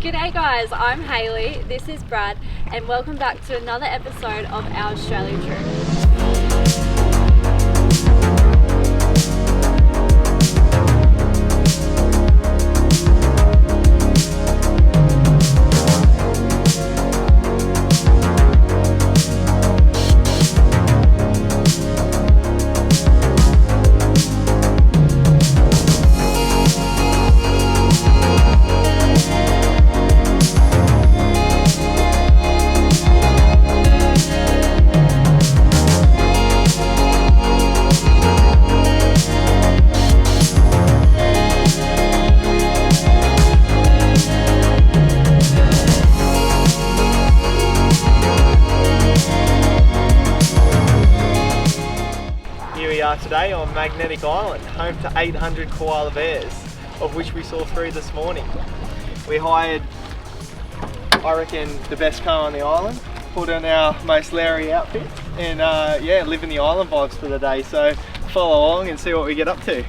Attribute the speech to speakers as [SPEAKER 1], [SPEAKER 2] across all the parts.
[SPEAKER 1] G'day guys, I'm Hayley, this is Brad, and welcome back to another episode of our Australia trip.
[SPEAKER 2] Today on Magnetic Island, home to 800 koala bears, of which we saw 3 this morning. We hired, I reckon, the best car on the island, put on our most Larry outfit, and yeah, living the island vibes for the day. So follow along and see what we get up to.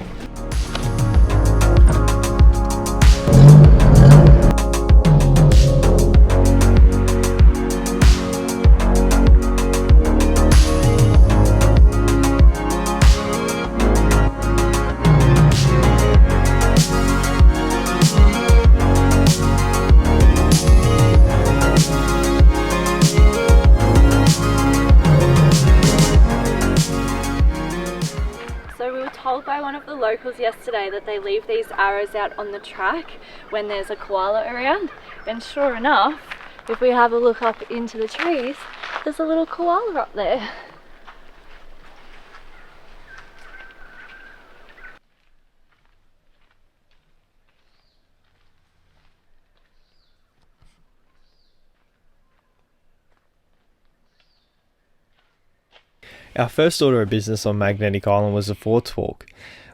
[SPEAKER 1] Told by one of the locals yesterday that they leave these arrows out on the track when there's a koala around, and sure enough, if we have a look up into the trees, there's a little koala up there.
[SPEAKER 2] Our first order of business on Magnetic Island was a forts walk.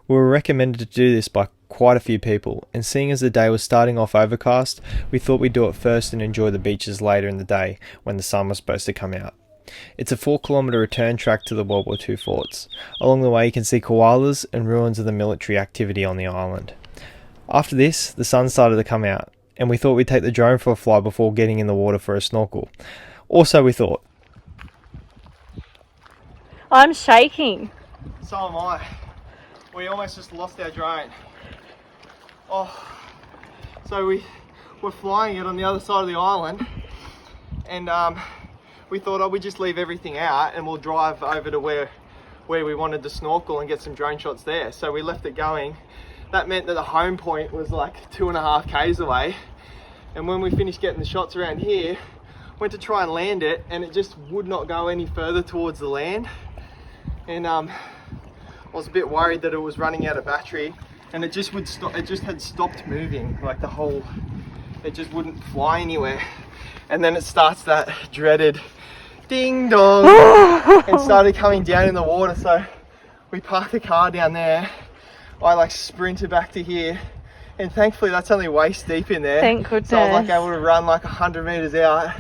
[SPEAKER 2] We were recommended to do this by quite a few people, and seeing as the day was starting off overcast, we thought we'd do it first and enjoy the beaches later in the day when the sun was supposed to come out. It's a 4-kilometre return track to the World War II forts. Along the way you can see koalas and ruins of the military activity on the island. After this, the sun started to come out, and we thought we'd take the drone for a fly before getting in the water for a snorkel. Or so we thought.
[SPEAKER 1] I'm shaking.
[SPEAKER 2] So am I. We almost just lost our drone. Oh, so we're flying it on the other side of the island, and we thought, we'd just leave everything out and we'll drive over to where we wanted to snorkel and get some drone shots there. So we left it going. That meant that the home point was like 2.5 k's away, and when we finished getting the shots around here, went to try and land it, and it just would not go any further towards the land. And I was a bit worried that it was running out of battery, and it just would stop. It just had stopped moving, like it just wouldn't fly anywhere. And then it starts that dreaded ding dong and started coming down in the water. So we parked the car down there. I like sprinted back to here, and thankfully that's only waist deep in there.
[SPEAKER 1] Thank goodness.
[SPEAKER 2] So I was like able to run like 100 meters out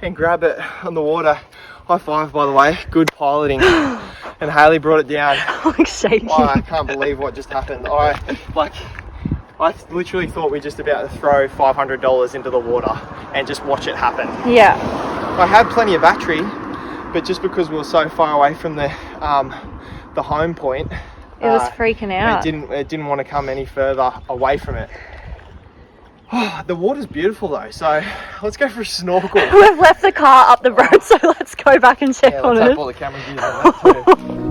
[SPEAKER 2] and grab it on the water. High five, by the way, good piloting. And Hayley brought it down.
[SPEAKER 1] I'm shaking.
[SPEAKER 2] Oh, I can't believe what just happened. I literally thought we were just about to throw $500 into the water and just watch it happen.
[SPEAKER 1] Yeah.
[SPEAKER 2] I had plenty of battery, but just because we were so far away from the home point,
[SPEAKER 1] it was freaking out.
[SPEAKER 2] It didn't want to come any further away from it. Oh, the water's beautiful though, so let's go for a snorkel.
[SPEAKER 1] We've left the car up the road, so let's go back and check on it.
[SPEAKER 2] Let's have all the camera views on that too.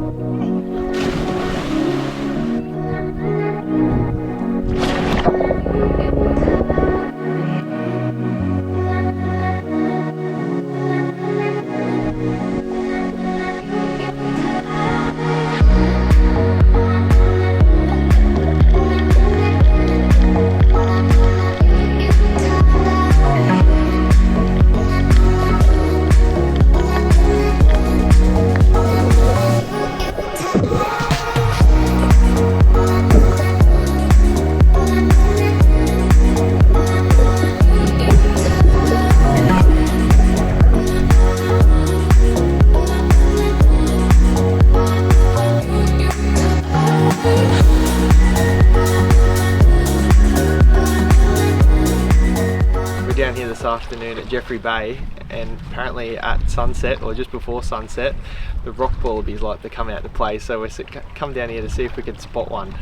[SPEAKER 2] down here this afternoon at Jeffrey Bay, and apparently at sunset, or just before sunset, the rock wallabies like to come out to play, so we're come down here to see if we can spot one.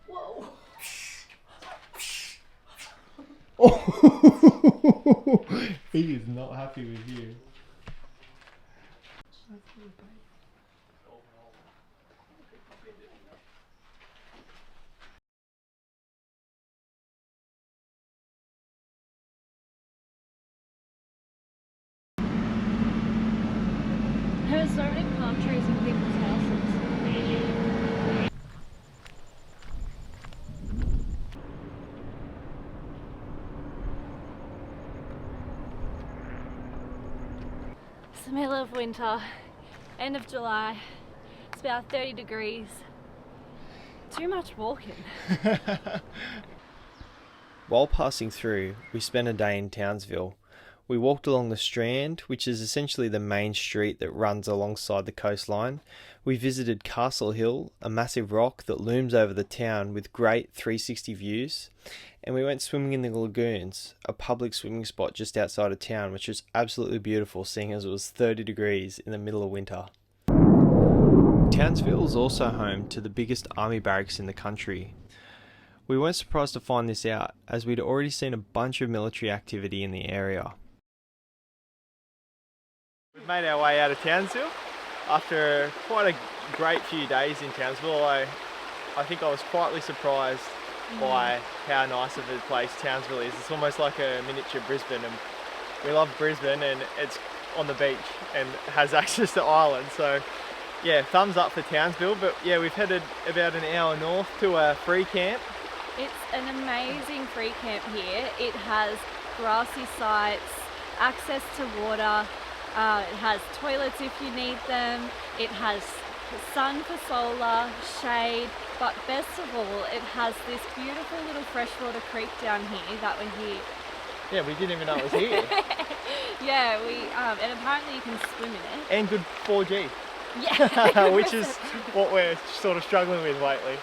[SPEAKER 1] Whoa!
[SPEAKER 2] Oh, he is not happy with you.
[SPEAKER 1] There's so many palm trees in people's houses. It's the middle of winter, end of July. It's about 30 degrees. Too much walking.
[SPEAKER 2] While passing through, we spent a day in Townsville. We walked along the Strand, which is essentially the main street that runs alongside the coastline. We visited Castle Hill, a massive rock that looms over the town with great 360 views. And we went swimming in the lagoons, a public swimming spot just outside of town, which was absolutely beautiful, seeing as it was 30 degrees in the middle of winter. Townsville is also home to the biggest army barracks in the country. We weren't surprised to find this out, as we'd already seen a bunch of military activity in the area. We've made our way out of Townsville after quite a great few days in Townsville. I think I was quietly surprised by how nice of a place Townsville is. It's almost like a miniature Brisbane, and we love Brisbane, and it's on the beach and has access to islands. So yeah, thumbs up for Townsville. But yeah, we've headed about an hour north to a free camp.
[SPEAKER 1] It's an amazing free camp here. It has grassy sites, access to water, it has toilets if you need them, it has sun for solar, shade, but best of all, it has this beautiful little freshwater creek down here that we're here.
[SPEAKER 2] Yeah, we didn't even know it was here.
[SPEAKER 1] Yeah, and apparently you can swim in it.
[SPEAKER 2] And good 4G.
[SPEAKER 1] Yeah.
[SPEAKER 2] Which is what we're sort of struggling with lately.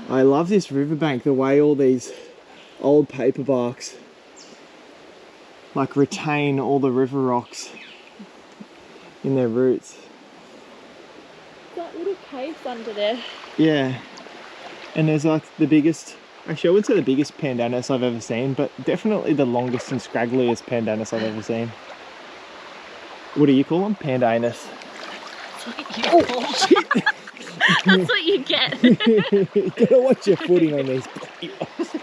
[SPEAKER 2] I love this riverbank, the way all these old paper barks like retain all the river rocks in their roots.
[SPEAKER 1] Got little caves under there.
[SPEAKER 2] Yeah, and there's like the biggest, actually I wouldn't say the biggest pandanus I've ever seen, but definitely the longest and scraggliest pandanus I've ever seen. What do you call them? Pandanus.
[SPEAKER 1] Oh shit! That's what you get.
[SPEAKER 2] You gotta watch your footing on these rocks.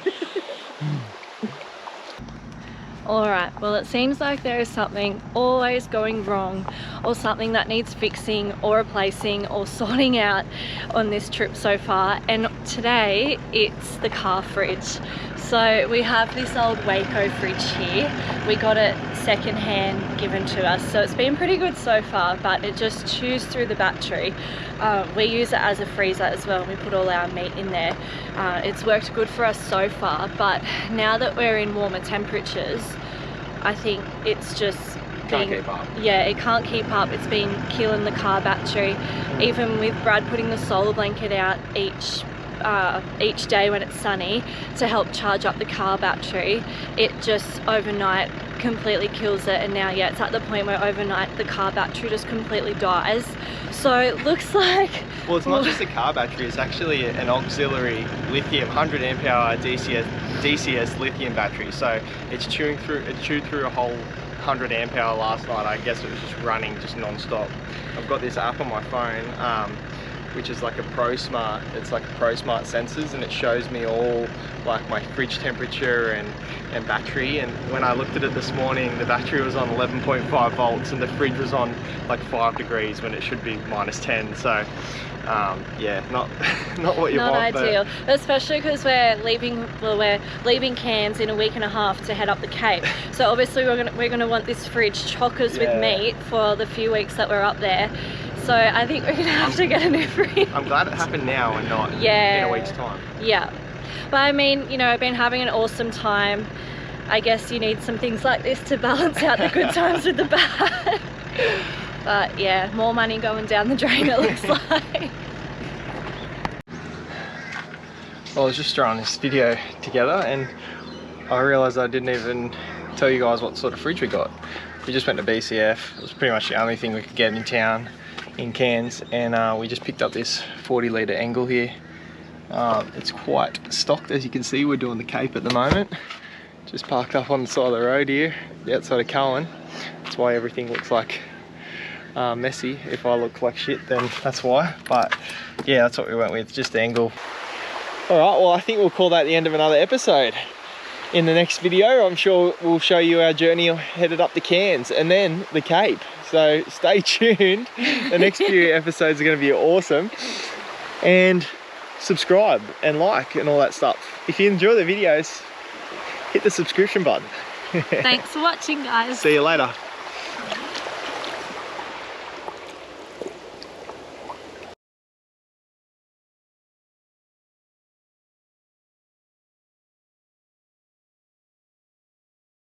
[SPEAKER 1] Alright, well it seems like there is something always going wrong, or something that needs fixing or replacing or sorting out on this trip so far, and today it's the car fridge. So we have this old Waco fridge here. We got it secondhand given to us, so it's been pretty good so far, but it just chews through the battery. We use it as a freezer as well, and we put all our meat in there. It's worked good for us so far, but now that we're in warmer temperatures, I think it's just
[SPEAKER 2] Can't keep up.
[SPEAKER 1] Yeah, it can't keep up. It's been killing the car battery. Even with Brad putting the solar blanket out each day when it's sunny to help charge up the car battery, it just overnight completely kills it. And now, yeah, it's at the point where overnight the car battery just completely dies. So it looks like...
[SPEAKER 2] Well, it's not just a car battery, it's actually an auxiliary lithium 100 amp hour DCS lithium battery. So it chewed through a whole 100 amp hour last night. I guess it was just running just non-stop. I've got this app on my phone which is like a Pro Smart. It's like a Pro Smart sensors, and it shows me all like my fridge temperature and battery. And when I looked at it this morning, the battery was on 11.5 volts and the fridge was on like 5 degrees when it should be -10. So yeah, not what you want.
[SPEAKER 1] Not ideal, but especially because we're leaving Cairns in a week and a half to head up the Cape. So obviously we're gonna want this fridge chockers with meat for the few weeks that we're up there. So I think we're gonna have to get a new fridge.
[SPEAKER 2] I'm glad it happened now and not in a week's time.
[SPEAKER 1] Yeah, but I mean, you know, I've been having an awesome time. I guess you need some things like this to balance out the good times with the bad. But yeah, more money going down the drain, it looks like.
[SPEAKER 2] Well, I was just throwing this video together and I realised I didn't even tell you guys what sort of fridge we got. We just went to BCF. It was pretty much the only thing we could get in town in Cairns, and we just picked up this 40 litre Engel here. It's quite stocked, as you can see. We're doing the Cape at the moment. Just parked up on the side of the road here, the outside of Caravan. That's why everything looks like messy. If I look like shit, then that's why. But yeah, that's what we went with, just the Engel. Alright, well I think we'll call that the end of another episode. In the next video, I'm sure we'll show you our journey headed up to Cairns and then the Cape. So stay tuned. The next few episodes are going to be awesome. And subscribe and like and all that stuff. If you enjoy the videos, hit the subscription button.
[SPEAKER 1] Thanks for watching, guys.
[SPEAKER 2] See you later.